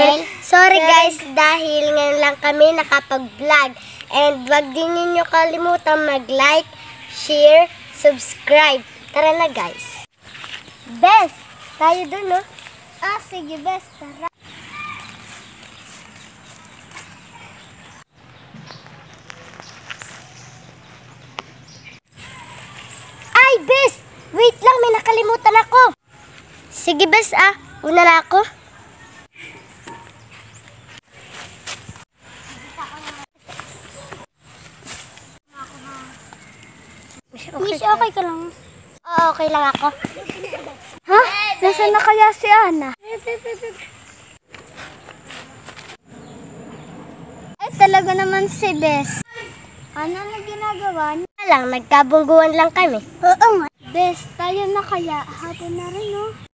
channel. Sorry guys, dahil ngayon lang kami nakapag-vlog. And wag din ninyo kalimutan mag-like, share, subscribe. Tara na guys. Bes, tayo dun no? Sige Bes, tara. Ay Bes, wait lang, may nakalimutan ako. Sige Bes una na ako. Miss, okay ka lang? Oo, okay lang ako. Ha? Nasaan na kaya si Ana? Talaga naman si Bes. Ano na ginagawa niya? Lang, nagkabungguan lang kami. Oo nga. Bes, tayo na kaya. Hapon na rin, no?